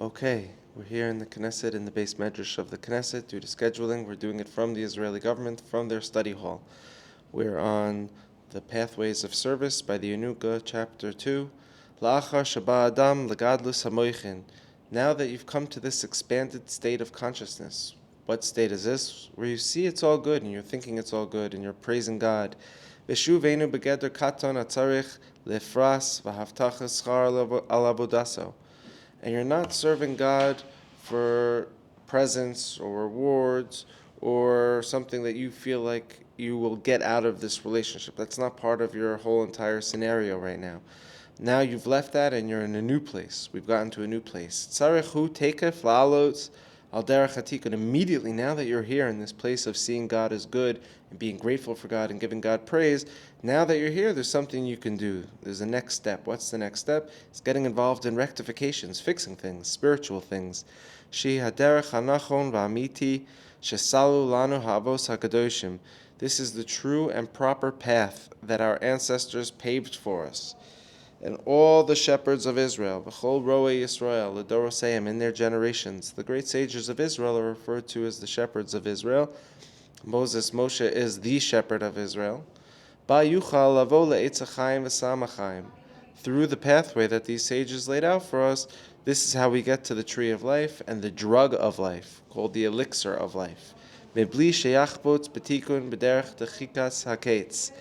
Okay, we're here in the Knesset, in the base medrash of the Knesset. Due to scheduling, we're doing it from the Israeli government, from their study hall. We're on the Pathways of Service by the Yanuka, chapter 2. La'achar shaba adam legadlus hamoichin. Now that you've come to this expanded state of consciousness, what state is this? Where you see it's all good, and you're thinking it's all good, and you're praising God. V'shuveinu begeder katon atzarich lefras v'havtachas schar al avodaso. And you're not serving God for presents or rewards or something that you feel like you will get out of this relationship. That's not part of your whole entire scenario right now. Now you've left that and you're in a new place. We've gotten to a new place. Tzarechu tekef la'alot al derech hatikun. Immediately, now that you're here in this place of seeing God as good and being grateful for God and giving God praise, now that you're here, there's something you can do. There's a next step. What's the next step? It's getting involved in rectifications, fixing things, spiritual things. Shi haderech hanachon va'amiti shesalu lanu ha'avos hakadoshim. This is the true and proper path that our ancestors paved for us. And all the shepherds of Israel, B'chol Roe Yisrael, L'doroseim, in their generations, the great sages of Israel are referred to as the shepherds of Israel. Moshe is the shepherd of Israel. Ba yuchal lavo le'etz ha'chaim v'sam ha'chaim. Through the pathway that these sages laid out for us, this is how we get to the tree of life and the drug of life, called the elixir of life. Mebli sheyachbot betikun b'derech dechikas haketz.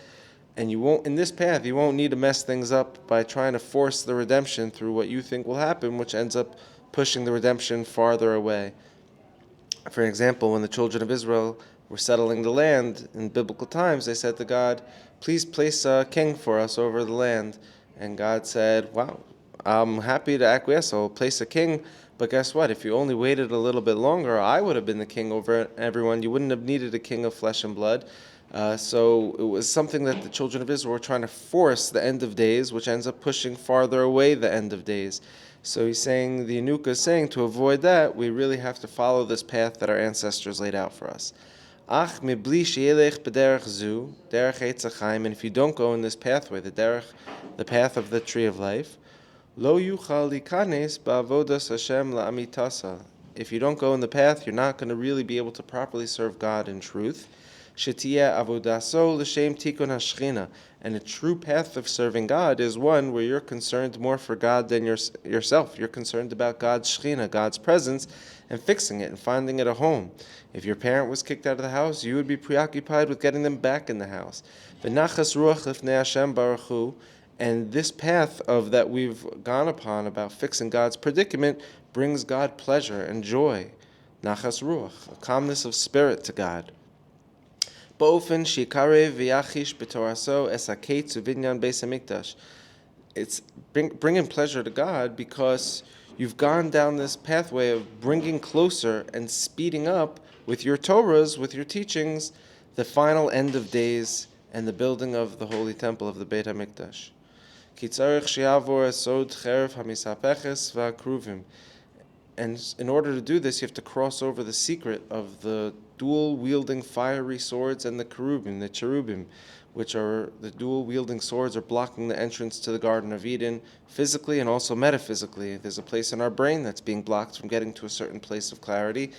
And you won't, in this path, you won't need to mess things up by trying to force the redemption through what you think will happen, which ends up pushing the redemption farther away. For example, when the children of Israel were settling the land in biblical times, they said to God, please place a king for us over the land. And God said, wow, I'm happy to acquiesce, I'll place a king. But guess what? If you only waited a little bit longer, I would have been the king over everyone. You wouldn't have needed a king of flesh and blood. So it was something that the children of Israel were trying to force the end of days, which ends up pushing farther away the end of days. So he's saying, the Yanuka is saying, to avoid that, we really have to follow this path that our ancestors laid out for us. Ach mibli she'elech b'derech zu, derech eitz hachaim, and if you don't go in this pathway, the path of the tree of life, lo yuchal likanes ba'avodas Hashem la'amitasa. If you don't go in the path, you're not going to really be able to properly serve God in truth. Shetiyeh avodaso l'shem tikun hashchina. And a true path of serving God is one where you're concerned more for God than yourself. You're concerned about God's shechina, God's presence, and fixing it and finding it a home. If your parent was kicked out of the house, you would be preoccupied with getting them back in the house. V'nachas ruach lifnei Hashem baruch hu. And this path of that we've gone upon about fixing God's predicament brings God pleasure and joy. Nachas ruach, a calmness of spirit to God. Ba'ofen shikarev v'yachish b'toraso es haketz u'vinyan beis hamikdash. It's bringing pleasure to God because you've gone down this pathway of bringing closer and speeding up with your Torahs, with your teachings, the final end of days and the building of the holy temple of the Beit HaMikdash. Ki tzarich she'yavor esod cherev hamisapeches v'akruvim. And in order to do this, you have to cross over the secret of the dual-wielding fiery swords and the cherubim, which are the dual-wielding swords are blocking the entrance to the Garden of Eden physically and also metaphysically. There's a place in our brain that's being blocked from getting to a certain place of clarity.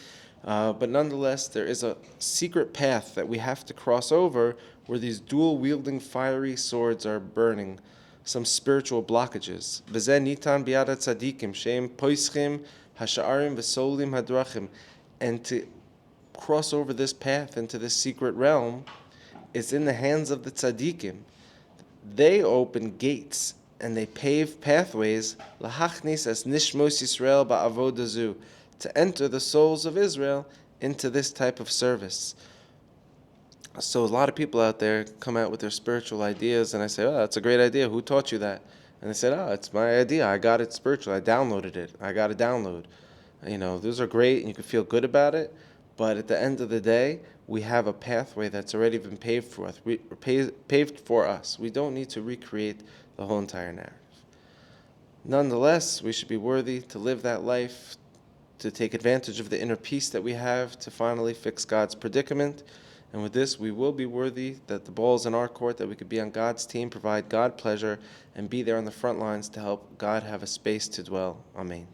But nonetheless, there is a secret path that we have to cross over where these dual-wielding fiery swords are burning some spiritual blockages. V'zeh nitan biyad tzadikim she'em poischim hasha'arim v'solim hadrachim. And to cross over this path into this secret realm, it's in the hands of the tzaddikim. They open gates and they pave pathways lahachnis as nishmos Yisrael ba'avoda zu, to enter the souls of Israel into this type of service. So a lot of people out there come out with their spiritual ideas, and I say, oh, that's a great idea. Who taught you that? And they said, oh, it's my idea. I got it spiritual. I downloaded it. I got a download. Those are great, and you can feel good about it. But at the end of the day, we have a pathway that's already been paved for us. We don't need to recreate the whole entire narrative. Nonetheless, we should be worthy to live that life, to take advantage of the inner peace that we have, to finally fix God's predicament. And with this, we will be worthy that the ball's in our court, that we could be on God's team, provide God pleasure, and be there on the front lines to help God have a space to dwell. Amen.